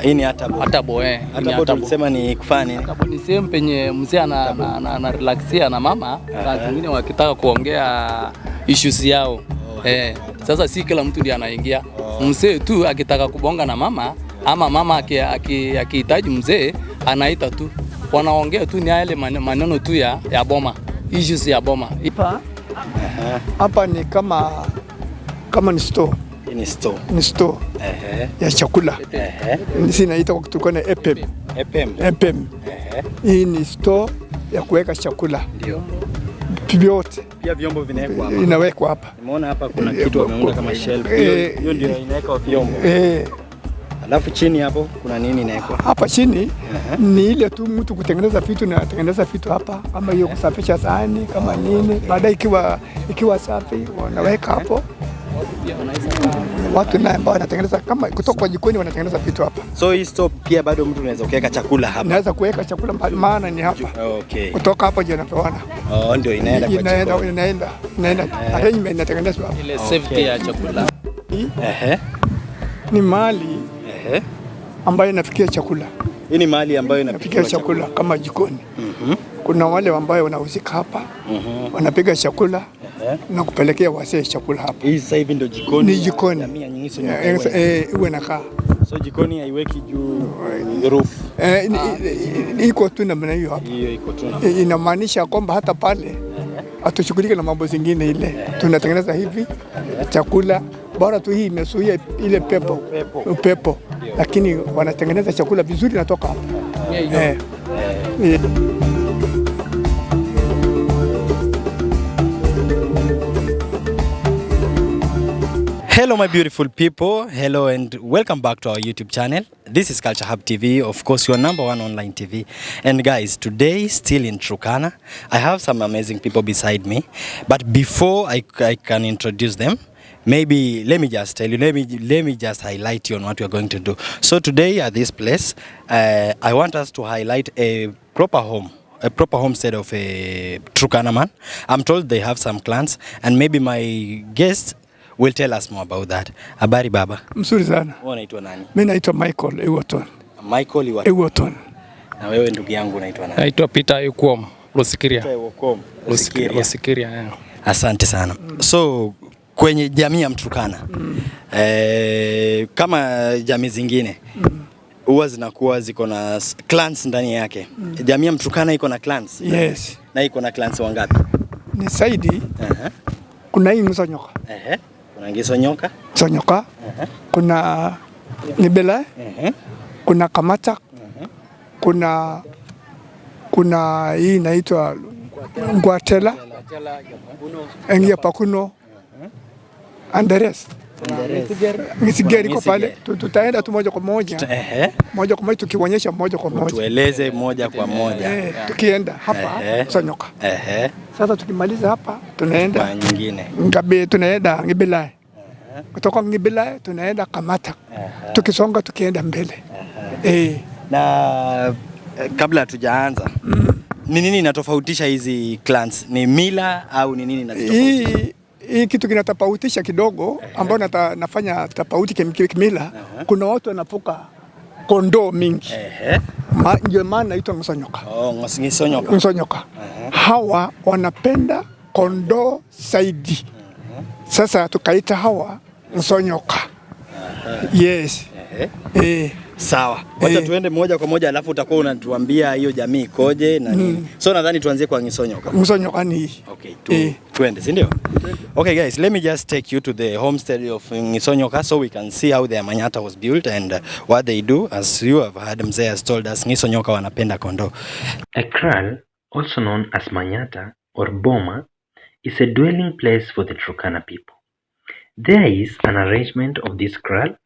Hii ni atabo. Atabo tulisema ni kufanya nini? Atabo ni sehemu penye mzee ana relaxia na mama, saa zingine wakitaka kuongea issues yao. Sasa si kila mtu ndiye anaingia. Mzee tu akitaka kubonga na mama ama mama akihitaji mzee anaita tu. Wanaongea tu ni yale maneno tu ya boma. Issues ya boma. Hapa ni kama ni store. Ni store. Ya chakula. Nisi naita kwa Turkana EPEM. Hii ni store ya kuweka chakula. Ndio. Vyote. Pia vyombo vinawekwa hapa. Inawekwa hapa. Nimeona hapa kuna kitu wameunda kama shelf. Hiyo ndio inaweka vyombo. Alafu chini hapo kuna nini inawekwa? Hapa chini ni ile tu mtu kutengeneza vitu na tengeneza vitu hapa, kama hiyo kusafisha sahani kama nini, baadaye ikiwa safi wanaweka hapo. Watu na ambao wanatengeneza kama kutoka kwa jikoni wanatengeneza vitu hapa. So hii stop pia bado mtu anaweza kuweka chakula hapa. Naweza kuweka chakula maana ni hapa. Okay. Kutoka hapo je napewana. Ndio inaenda kwa chakula. Inaenda. Arrangement inatengenezwa hapa. Ile safety ya chakula. Ni mali ambayo inafikia chakula. Hii ni mali ambayo inafikia chakula kama jikoni. Kuna wale ambao wanahusika hapa. Wanapiga chakula na kupelekea wazee chakula hapa. Hii sasa hivi ndio jikoni. Ni jikoni. Uwe nakaa. So jikoni haiweki juu roof. Iko tu namna hiyo hapa. Hiyo iko tu. Inamaanisha kwamba hata pale hatushughulike na mambo zingine ile. Tunatengeneza hivi chakula. Bora tu hii imezuia ile upepo. Lakini wanatengeneza chakula vizuri natoka hapa. Hello my beautiful people, hello and welcome back to our YouTube channel. This is Culture Hub TV, of course your number one online TV. And guys, today still in Turkana. I have some amazing people beside me, but before I can introduce them, maybe let me just tell you, let me just highlight you on what we are going to do. So today at this place, I want us to highlight a proper homestead of a Turkana man. I'm told they have some clans, and maybe my guest will tell us more about that. Habari baba. Mzuri sana. Wewe unaitwa nani? Mimi naitwa Michael Ewaton. Na wewe ndugu yangu unaitwa nani? Naitwa Peter Ekwom, Losikiria. Losikiria. Asante sana. So kwenye jamii ya Mturkana kama jamii zingine huwa zinakuwa ziko na clans ndani yake. Jamii ya Mturkana iko na clans? Yes. Na iko na clans wangapi? Ni saidi. Kuna hii Msonyoka. Kuna Ngisonyoka. Sonyoka. Kuna Nibela. Kuna Kamata. Kuna hii inaitwa Ngwatela. Engia Pakuno. Anderes. Nisigeri kwa pale. Tutaenda tu moja kwa moja. Moja kwa moja tukionyesha moja kwa moja. Tueleze moja kwa moja. Tukienda hapa Sonyoka. Sasa tukimaliza hapa tunaenda kwa nyingine. Tunaenda Ngibela. Kutoka Ngibela tunaenda Kamata. Tukisonga tukienda mbele. Na kabla hatujaanza, ni nini inatofautisha hizi clans? Ni mila au ni nini inatofautisha? Hii kitu kinatofautisha kidogo ambao nafanya tofauti kimila. Kuna watu wanafuka kondoo mingi. Ndio maana inaitwa Msonyoka. Msonyoka. Hawa wanapenda kondoo zaidi. Sasa tukaita hawa Msonyoka. Yes. Sawa. Wacha tuende moja kwa moja alafu utakuwa unatuambia hiyo jamii ikoje na nini. So nadhani tuanzie kwa Ngisonyoka. Msonyoka ni. Okay, tuende, si ndio? Okay guys, let me just take you to the homestead of Ngisonyoka so we can see how the Manyatta was built and what they do. As you have heard, Mzee has told us Ngisonyoka wanapenda kondoo. A kraal, also known as Manyatta or Boma, is a dwelling place for the Turkana people. There is an arrangement of this kraal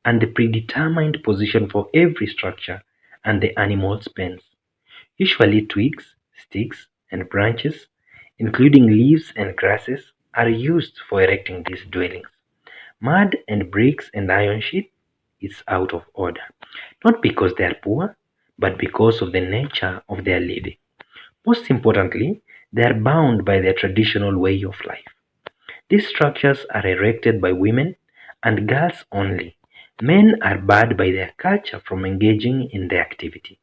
and the predetermined position for every structure and the animal's pens. Usually twigs, sticks, and branches, including leaves and grasses, are used for erecting these dwellings. Mud and bricks and iron sheet is out of order, not because they are poor, but because of the nature of their living. Most importantly, they are bound by their traditional way of life. These structures are erected by women and girls only, Men are barred by their culture from engaging in the activity.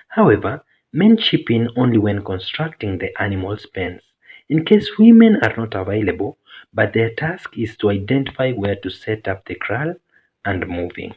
However, men chip in only when constructing the animal's pens, in case women are not available, but their task is to identify where to set up the kraal and moving.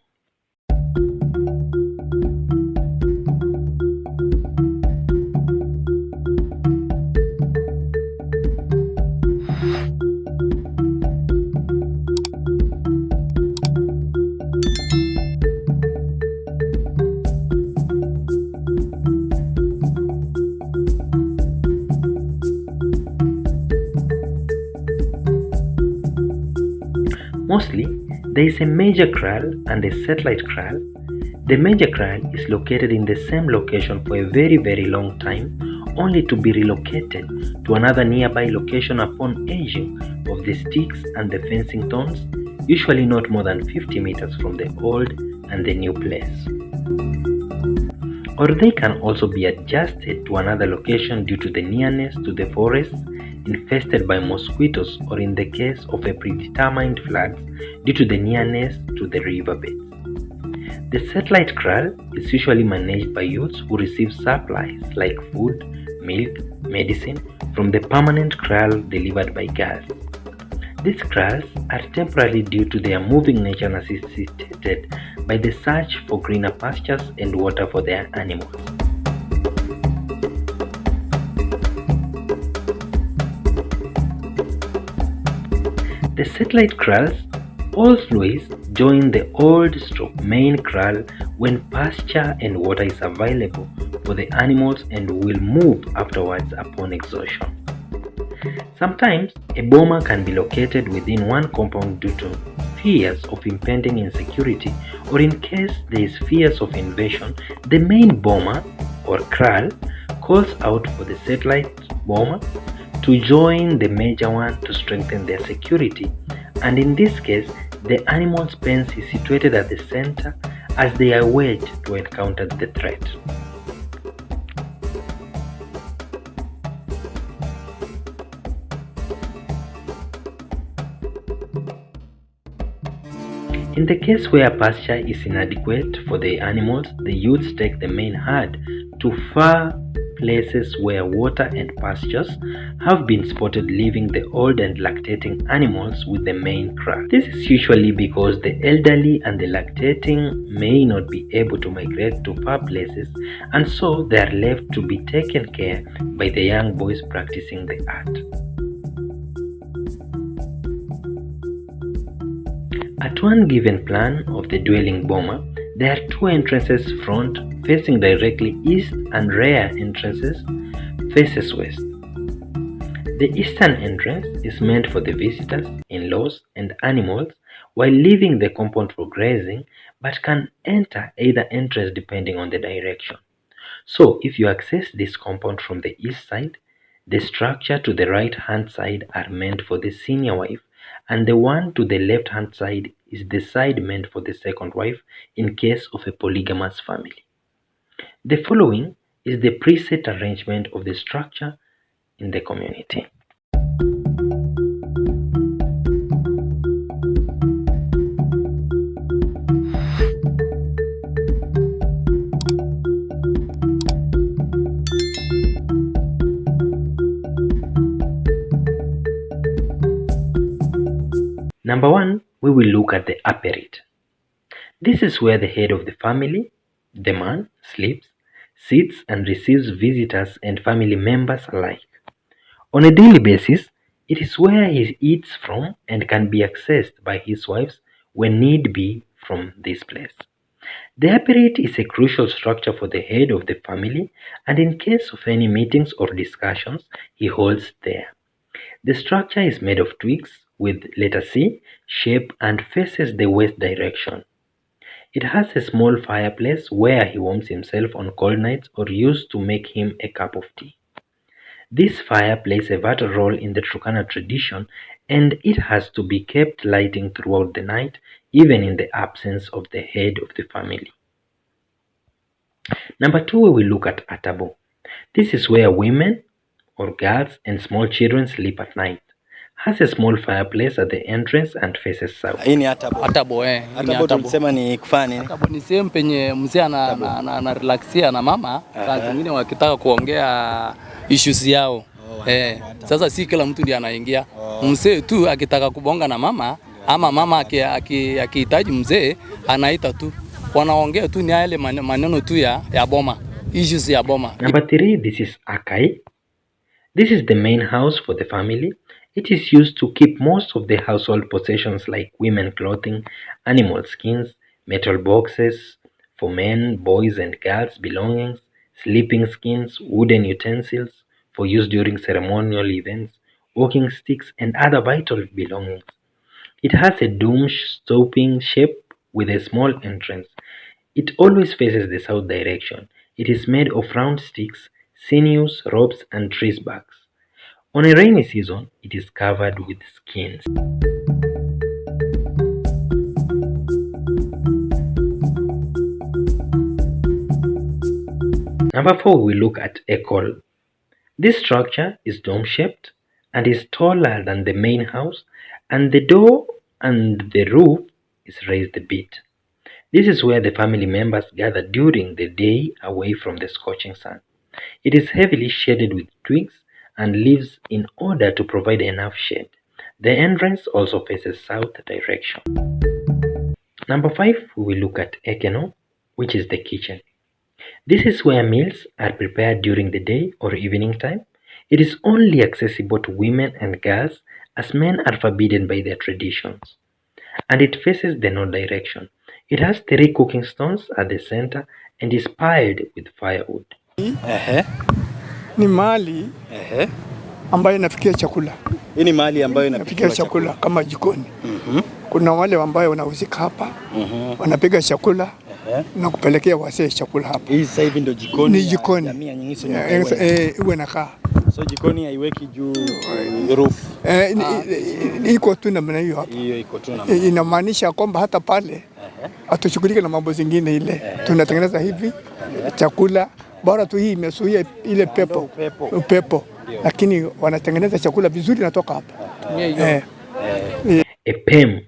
Mostly, there is a major kraal and a satellite kraal. The major kraal is located in the same location for a very long time, only to be relocated to another nearby location upon aging of the sticks and the fencing thorns, usually not more than 50 meters from the old and the new place. Or they can also be adjusted to another location due to the nearness to the forest infested by mosquitoes, or in the case of a predetermined floods due to the nearness to the riverbeds. The satellite kraal is usually managed by youths who receive supplies like food, milk, medicine from the permanent kraal delivered by girls. These kraals are temporary due to their moving nature, necessitated by the search for greener pastures and water for their animals. The satellite kraals always join the old main kraal when pasture and water is available for the animals and will move afterwards upon exhaustion. Sometimes a boma can be located within one compound due to fears of impending insecurity, or in case there is fears of invasion, the main boma or kraal calls out for the satellite boma to join the major one to strengthen their security, and in this case the animals' pens is situated at the center as they are wait to encounter the threat. In the case where pasture is inadequate for the animals, the youths take the main herd to far places where water and pastures have been spotted, leaving the old and lactating animals with the main kraal. This is usually because the elderly and the lactating may not be able to migrate to far places, and so they are left to be taken care by the young boys practicing the art. At one given plan of the dwelling boma, there are two entrances front facing directly east and rear entrances faces west. The eastern entrance is meant for the visitors, in-laws, and animals, while leaving the compound for grazing, but can enter either entrance depending on the direction. So if you access this compound from the east side, the structure to the right hand side are meant for the senior wife, and the one to the left hand side is the side meant for the second wife in case of a polygamous family. The following is the preset arrangement of the structure in the community. Number one, we will look at the aperit. This is where the head of the family, the man, sleeps, sits, and receives visitors and family members alike. On a daily basis, it is where he eats from and can be accessed by his wives when need be from this place. The aperit is a crucial structure for the head of the family, and in case of any meetings or discussions, he holds there. The structure is made of twigs with letter C shape and faces the west direction. It has a small fireplace where he warms himself on cold nights or used to make him a cup of tea. This fire plays a vital role in the Turkana tradition, and it has to be kept lighting throughout the night, even in the absence of the head of the family. Number two, we will look at atabo. This is where women or girls and small children sleep at night. has a small fireplace at the entrance and faces south. Hii ni atabo. Atabo Atabo tunasema ni kufanya nini? Atabo ni sehemu penye mzee ana relaxia na mama, saa zingine wakitaka kuongea issues yao. Sasa si kila mtu ndiye anaingia. Mzee tu akitaka kubonga na mama ama mama akihitaji mzee anaita tu. Wanaongea tu ni yale maneno tu ya boma. Issues ya boma. Number 3, this is Akai. This is the main house for the family. It is used to keep most of the household possessions like women clothing, animal skins, metal boxes for men, boys and girls belongings, sleeping skins, wooden utensils for use during ceremonial events, walking sticks and other vital belongings. It has a dome-stopping shape with a small entrance. It always faces the south direction. It is made of round sticks, sinews, ropes and tree barks. On a rainy season, it is covered with skins. Number 4, we look at Echol. This structure is dome-shaped and is taller than the main house, and the door and the roof is raised a bit. This is where the family members gather during the day away from the scorching sun. It is heavily shaded with twigs and leaves in order to provide enough shade. The entrance also faces south direction. Number 5, we will look at Eano, which is the kitchen. This is where meals are prepared during the day or evening time. It is only accessible to women and girls as men are forbidden by their traditions. And it faces the north direction. It has 3 cooking stones at the center and is piled with firewood. Ni mahali ambayo inafikia chakula. Hii ni mahali ambayo inafikia chakula kama jikoni. Kuna wale ambao wanahusika hapa, wanapiga chakula na kupelekea wasee chakula hapa. Hii sasa hivi ndio jikoni. Ni jikoni. Uwe nakaa. So jikoni haiweki juu roof. Iko tu namna hiyo hapa. Hiyo iko tu namna. Inamaanisha kwamba hata pale hatushughulike na mambo zingine ile. Tunatengeneza hivi chakula, bora tu hii imesuia ile upepo. Lakini wanatengeneza chakula vizuri natoka hapa. A PEM.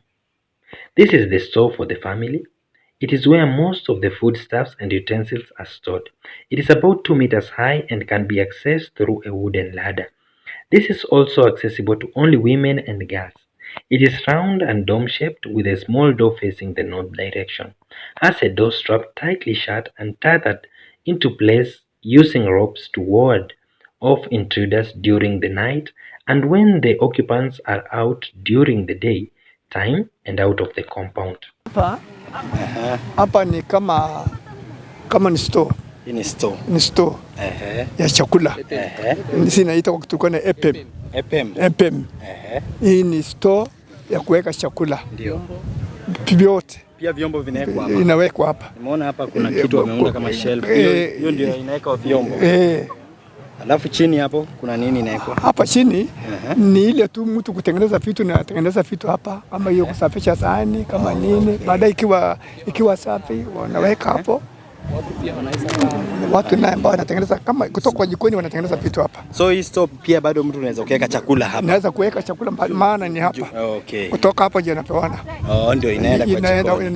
This is the store for the family. It is where most of the foodstuffs and utensils are stored. It is about 2 meters high and can be accessed through a wooden ladder. This is also accessible to only women and girls. It is round and dome-shaped with a small door facing the north direction. Has a door strap tightly shut and tethered into place using ropes to ward off intruders during the night and when the occupants are out during the day time and out of the compound. Hapa ni kama ni store. Ni store. Ni store. Ya chakula. Sisi naita kwa Turkana EPEM. Hii ni store ya kuweka chakula. Ndio. Vyote. Pia vyombo vinawekwa hapa. Inawekwa hapa. Nimeona hapa kuna kitu wameunda kama shelf. Hiyo ndio inaweka vyombo. Alafu chini hapo kuna nini inawekwa? Hapa chini ni ile tu mtu kutengeneza vitu na tengeneza vitu hapa kama hiyo kusafisha sahani kama nini. Baadaye ikiwa safi wanaweka hapo. Watu na ambao wanatengeneza kama kutoka kwa jikoni wanatengeneza vitu hapa. So hii store pia bado mtu unaweza kuweka chakula hapa. Naweza kuweka chakula maana ni hapa. Okay. Kutoka hapo je napewana. Ndio inaenda kwa jikoni.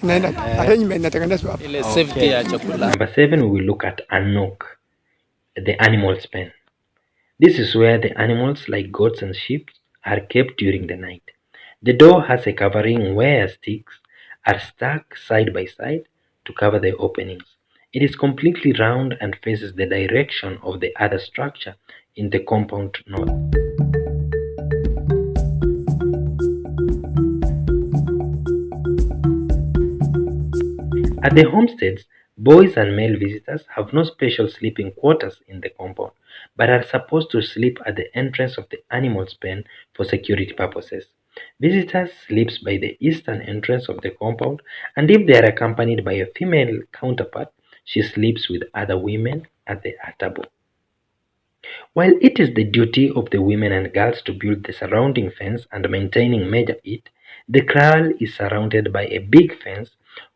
Inaenda. Arrangement inatengenezwa hapa. Ile safety ya chakula. Number 7, we will look at a nook, the animal's pen. This is where the animals like goats and sheep are kept during the night. The door has a covering where sticks are stuck side by side to cover the openings. It is completely round and faces the direction of the other structure in the compound north. At the homesteads, boys and male visitors have no special sleeping quarters in the compound, but are supposed to sleep at the entrance of the animal's pen for security purposes. Visitors sleep by the eastern entrance of the compound, and if they are accompanied by a female counterpart, she sleeps with other women at the atabo. While it is the duty of the women and girls to build the surrounding fence and maintaining measure it, the kraal is surrounded by a big fence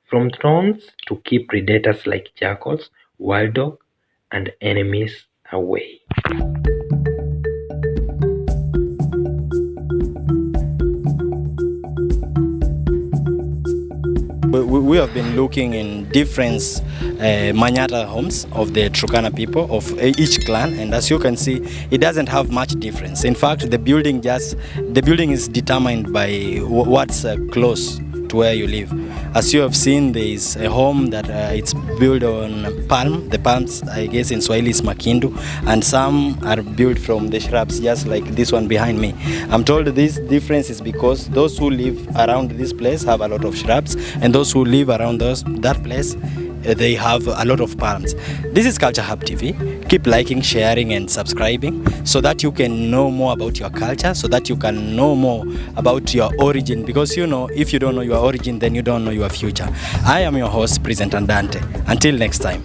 from thorns to keep predators like jackals, wild dog, and enemies away. We have been looking in different Manyatta homes of the Turkana people of each clan, and as you can see, it doesn't have much difference. In fact, the building is determined by what's close to where you live. As you have seen, there is a home that it's built on palm. The palms, I guess in Swahili is makindu, and some are built from the shrubs, just like this one behind me. I'm told this difference is because those who live around this place have a lot of shrubs, and those who live around that place, they have a lot of palms. This is Culture Hub TV. Keep liking, sharing and subscribing so that you can know more about your culture, so that you can know more about your origin, because you know, if you don't know your origin, then you don't know your future. I am your host, Present Andante. Until next time.